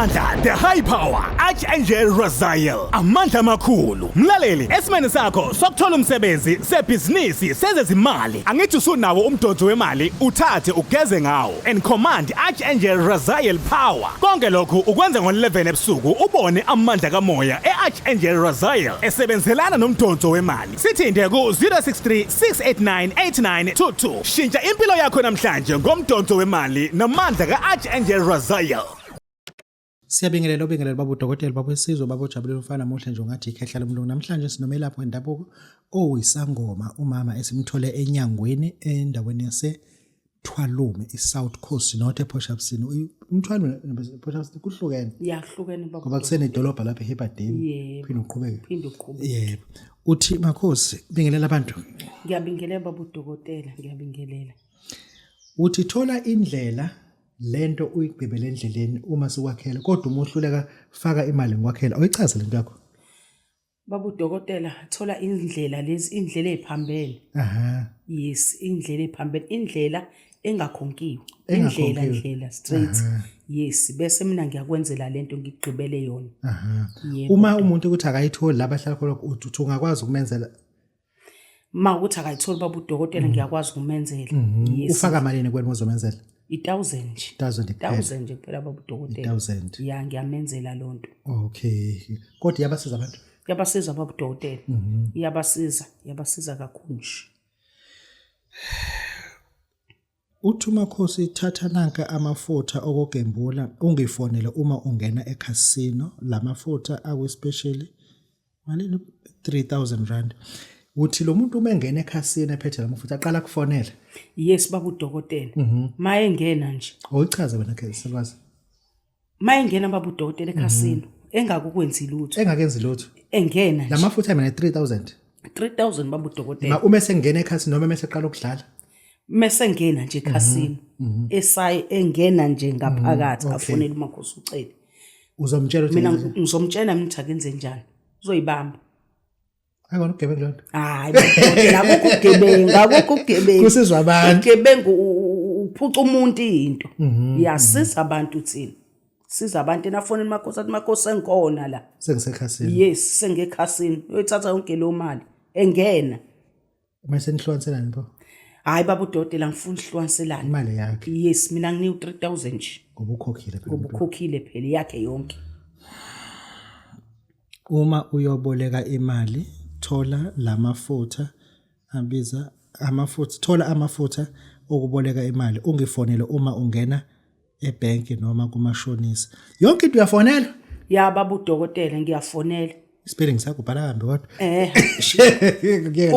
Amandla, the high power, Archangel Raziel. Amandla amakhulu. Mlaleli, esimene sakho sokuthola umsebenzi, sebhizinisi, sezezimali. Angithi usunawo umdonso wemali, uthathe ugeze ngawo. And command Archangel Raziel power. Konke lokhu ukwenza ngo-11 ebusuku ubone amandla kamoya e-Archangel Raziel esebenzelana nomdonso wemali. Sithinde ku 063 689 8922. Shintsha impilo yakho namhlanje ngomdonso wemali namandla ka-Archangel Raziel. Siyabingelela Babu Dokotela Babu Sizwe Babu Jabulile Mfana namuhla nje ngathi ikhehla lomlungu namhlanje sinomelaphi wendabuko oyisangoma umama esimthole enyangweni endaweni yase Thwalume iSouth Coast North ePortshepstone umthwalo ePortshepstone kuhlukene yahlukene Babu ngoba kusene idolobha lapha eHeberdale phinde uqhubeke yebo uthi Makhosi bingelela abantu ngiyabingelela Babu Dokotela ngiyabingelela uthi thola indlela lento uyigqibele endleleni uma sikwakhela kodwa uma uhluleka faka imali ngikwakhela uyichaze lento yakho Babu Dokotela thola indlela lezi indlela eziphambene yes indlela eziphambene indlela engakhonkiwe indlela straight yes bese mina ngiyakwenzela lento ngigqibele yona uma umuntu ukuthi akayitholi labahlala khona uthi ungakwazi ukumenzela ma ukuthi akayitholi Babu Dokotela ngiyakwazi ukumenzela yes ufaka malini kwena uzomenzela 1000 nje kuphela Babu Dokotela 1000 ya ngiyamenzela lonto okay kodwa yabasiza abantu yabasiza Babu Dokotela yabasiza kakhulu nje uthi Makhosi thatha nanka amafutha okugembula ungifonele uma ungena eCasino lamafutha akuspecially malini 3000 rand uthi lo muntu uma engena eCasino ephethe lamafutha aqala kufonela yes Babu Dokotela maye ngena nje uyichaze wena ke selwazi maye ngena Babu Dokotela eCasino engakukwenzi lutho engena nje lamafutha mina 3000 Babu Dokotela uma sengena eCasino noma mase eqala ukudlala mase ngena nje eCasino esayi engena nje ngaphakathi afonela uMakhosi ucele uzomtshela ukuthi mina ngizomtshela mina akenze njani uzoyibamba akona ugebengu lonto hayi akukho ugebengu kusizwa abantu ugebengu uphuca umuntu into yasiza abantu thina siza abantu enafonela uMakhosi athi Makhosi sengikhona la sengiseCasino yes sengeCasino uyithatha yonke lo mali engena mase nihlukanisela nipho hayi Babu Dokotela ngifuna ihlukanselana imali yakhe yes mina nginika 3000 nje ngoba ukhokhile phela yakhe yonke uma uyoboleka imali thola lamafutha abiza amafutha thola amafutha okuboleka imali ungifonele uma ungena ebanki noma kumashonisa yonke into uyafonela ya Babu Dokotela ngiyafonela spelling sakho bhala kambe kodwa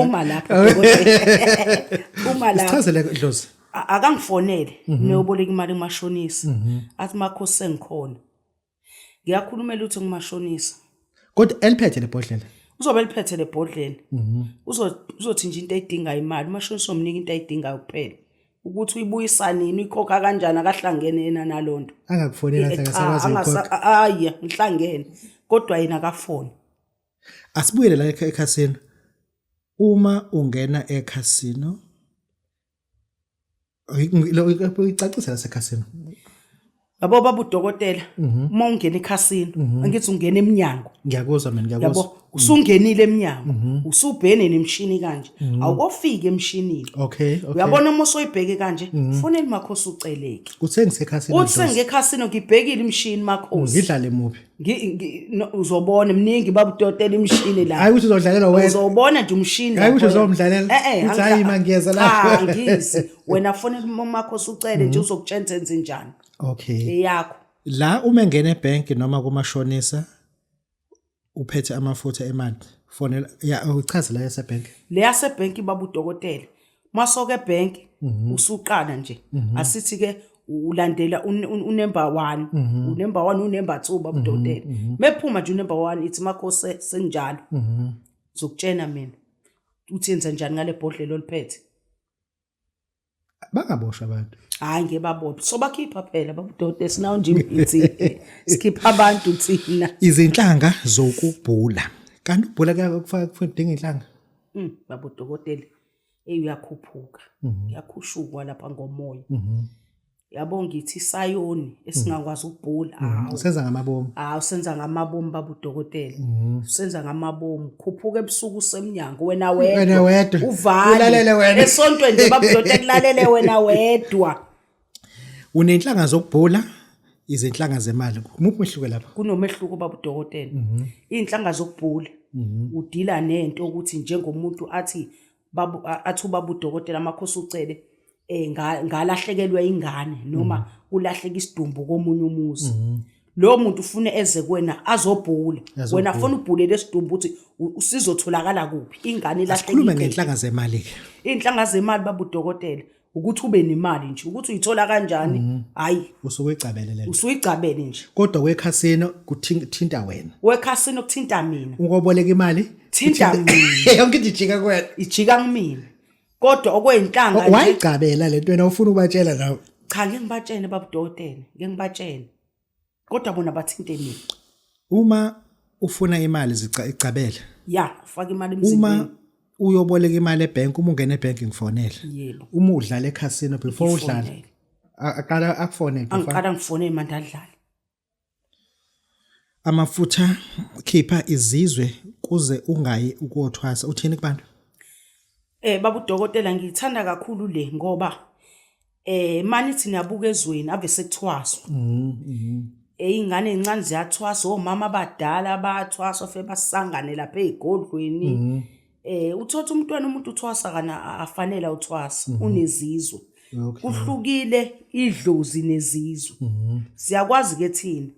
uma lapha Dokotela uma lapha sichazele Dlozi akangifonele niyoboleka imali kumashonisa athi Makhosi sengikhona ngiyakhulumela uthi ngumashonisa kodwa eliphethe lebhodlela uzobe eliphethe lebhodlela uzothi nje into ayidinga imali umashonisa omnika into ayidingayo kuphela ukuthi uyibuyisa nini uyikhokha kanjani akahlangene yena nalonto angakufonela akasakwazi hayi ngihlangene kodwa yena akafoni asibuyele la eCasino uma ungena eCasino uyicacisa la eCasino yabo Babu Dokotela uma ungena eCasino angithi ungena eminyango ngiyakuzwa mina ngiyakuzwa yabo usungenile eminyango usubhene nemshini kanje awukofika emshinini okay uyabona uma usoyibheke kanje fonela Makhosi uceleke uthengiseCasino uthengeCasino ngibhekile imshini Makhosi ngidlale muphi uzobona mningi Babu Dokotela imshini la hayi ukuthi uzodlalela wena uzobona nje umshini hayi ukuthi uzomdlalela uthi hayi mangiyeza lapho ngisi wena fonela Makhosi ucele nje uzokutshela enze njani okay yakho la uma engena ebank noma kumashonisa uphethe amafutha emali fonela ya uchaze la yasebank le yasebank Babu Dokotela masoke ebank usuqala nje asithi ke ulandela uNumber 1 uNumber 1 uNumber 2 Babu Dokotela mephuma nje uNumber 1 ithi Makhosi senjalo uzokutshena mina uthi yenza njani ngale bhodlela oliphethe bangaboshwa abantu hayi ngebabophi so bakhipha phela Babu Dokotela sinawo nje imithi sikhipha abantu thina izinhlanga zokubhula kanti ubhula kufaka kudinga inhlanga Babu Dokotela uyakhuphuka yakhushukwa lapha ngomoya yabo ngithi sayoni esingakwazi ukubhula Usenza ngamabomu. usenza ngamabomu Babu Dokotela usenza ngamabomu khuphuka ebusuku semnyango wena wedwa uvale Ulalele wena. esontwe nje Babu Dokotela kulalele wena wedwa Unenhlanga zokubhula izinhlanga zemali. Kumuphi umehluko lapha? kunomehluko Babu Dokotela inhlanga zokubhula udila nento ukuthi njengomuntu athi Babu Dokotela Makhosi ucele ngalahlekelwe ingane noma ulahleka isidumbu komunye umuzi lo muntu ufuna eze kuwena azobhula wena ufuna ubhule lesidumbu ukuthi usizotholakala kuphi ingane ilahlekile Sikhulume ngenhlanga zemali ke. inhlanga zemali Babu Dokotela ukuthi ube nemali nje ukuthi uyithola kanjani hayi Usukwecabele lento. usuyigcabele nje Kodwa wekhasino kuthinta wena. wekhasini okuthinta mina Ungoboleka imali thinta mina yonke ijika kuwena. ijika kumina kodwa okweinhlanga nje Wayigcabela lento wena ufuna ukubatshela nawe. cha ngibatshene Babu Dokotela ngibatshene kodwa bona bathinte mina Uma ufuna imali icabela. ya ufaka imali emzini Uma uyoboleka imali ebank uma ungena ebank ngifonela. yebo Uma udlala ekhasino before udlala. Aqala akufonele before. angiqala ngifone manje adlala Amafutha khipha izizwe kuze ungayi ukuyothwasa uthini kubantu? Babu Dokotela ngithanda kakhulu le ngoba manithi niyabuka ezweni ave sekuthwaswa ingane ezincane ziyathwaswa omama abadala bayathwaswa fe basangane lapha ezigodlweni uthatha umuntu uthwasa kana afanele uthwasa unezizwe kuhlukile idlozi nezizwe siyakwazi ke thina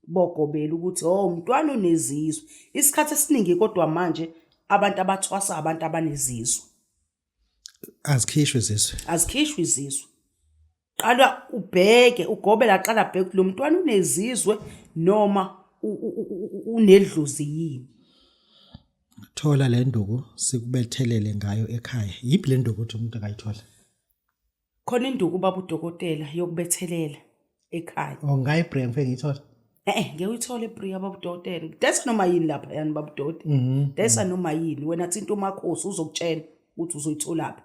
bogobela ukuthi umntwana unezizwe isikhathi esiningi kodwa manje abantu abathwasa abantu abanezizwe Azikhishwe izizwe qala ubheke ugobela qala bheke lo mntwana unezizwe noma unedlozi yini thola le nduku sikubethelele ngayo ekhaya yipi le nduku ukuthi umuntu akayithola khona induku Babu Dokotela yokubethelela ekhaya ngayi brand ngeke ngiyithola ngeke uyithole Priya Babu Dokotela desa noma yini lapha yani Babu Dokotela desa noma yini wena thinta uMakhosi uzokutshela ukuthi uzoyitholaphi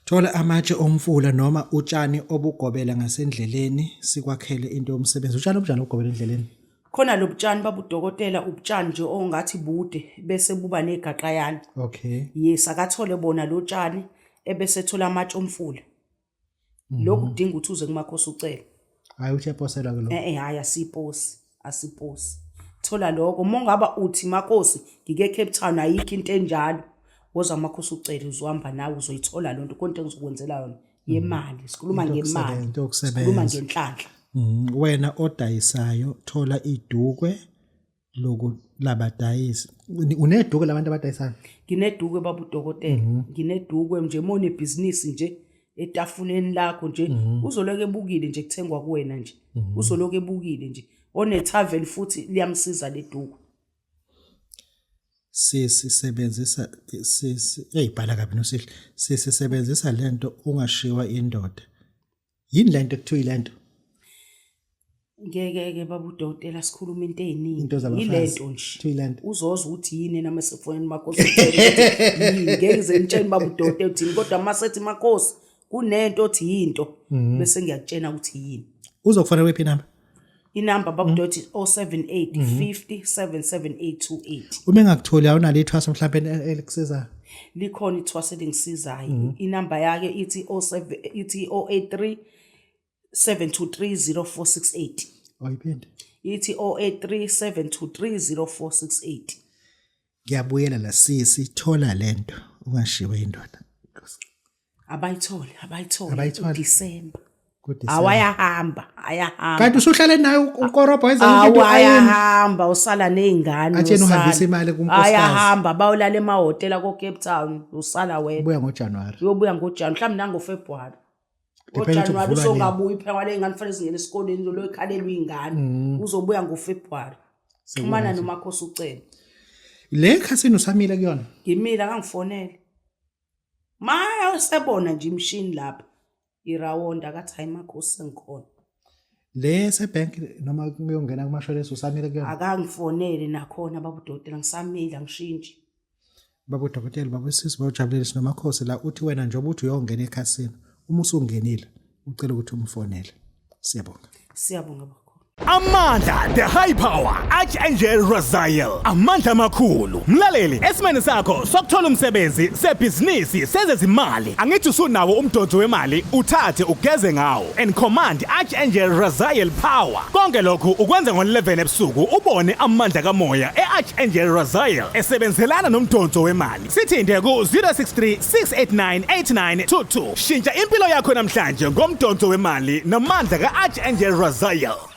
thola amatshe omfula noma utshani obugobela ngasendleleni sikwakhele into yomsebenzi utshani obunjani ubugobela endleleni khona lobutshani Babu Dokotela ubutshani nje ongathi bude bese buba negaqayana okay yes akathole bona lo tshani ebese thola amatshe omfula lokhu kudinga ukuthi uze kuMakhosi ucele hayi uthi yaposela ke lo hayi asiposi thola lokho mongaba uthi Makhosi ngike Cape Town ayikho into enjalo woza Makhosi ucele uzohamba nawe uzoyithola lonto konke engizokwenzela yona yemali sikhuluma ngemali sikhuluma ngenhlanhla wena odayisayo thola idukwe labadayisi unedukwe labantu abadayisayo nginedukwe Babu Dokotela nginedukwe nje mone business nje etafuleni lakho nje uzoloke ebukile nje kuthengwa kuwena nje uzoloke ebukile nje one travel futhi liyamsiza ledukwe sisebenzisa eyibhala kabi Nosihle sisebenzisa lento ungashiwa indoda yini lento kuthiwa ilento ngeke Babu Dokotela sikhuluma into eziningi ilento nje uzoza ukuthi yini nama sefonini Makhosi ngeke ngizentshela Babu Dokotela uthini kodwa masethi Makhosi kunento othi yinto bese ngiyakutshela ukuthi yini uzokufanele wephi number inamba Babu Dokotela 078 50 77828 uma engakutholi awunalo ithwasa mhlawumbe elikusiza likhona ithwasa elingisizayo inamba yake ithi 083 7230468 oyiphinde ithi 083 7230468 ngiyabuyela la sisi thola lento ungashiwe indoda abayithole December ayahamba kanti usuhlale naye ukorobha wenza into ayahamba usala nezingane athena uhambisa imali kunkosikazi ayahamba bayolala emahotela ko Cape Town usala wena ubuya ngoJanuary uyobuya ngoJanuary mhlawumbe nango February ngoJanuary usongabuyi phela wale ingane fanele zingene esikoleni lo ekhalelwa izingane uzobuya ngoFebruary xhumana noMakhosi ucele le khasini usamile kuyona ngimila kangifonele maya usebona nje imshini lapha irawonda akathi hayi Makhosi sengikhona le sebank noma kuyongena kumashoresi usamile kuyona akangifonele nakhona Babu Dokotela ngisamile angishintshi Babu Dokotela babusisi bawujabulele sinoMakhosi la uthi wena njengoba uthi uyongena ekhasini uma usungenile ucela ukuthi umfonele. Siyabonga. Siyabonga bakhulu. Amandla, the high power, Archangel Raziel. Amandla amakhulu. Mlaleli, esimene sakho sokuthola umsebenzi, sebhizinisi, sezezimali. Angithi usunawo umdonso wemali, uthathe ugeze ngawo. And command Archangel Raziel power. Konke lokhu ukwenza ngo-11 ebusuku ubone amandla kamoya e-Archangel Raziel esebenzelana nomdonso wemali. Sithinte ku 063 689 8922. Shintsha impilo yakho namhlanje ngomdonso wemali namandla ka-Archangel Raziel.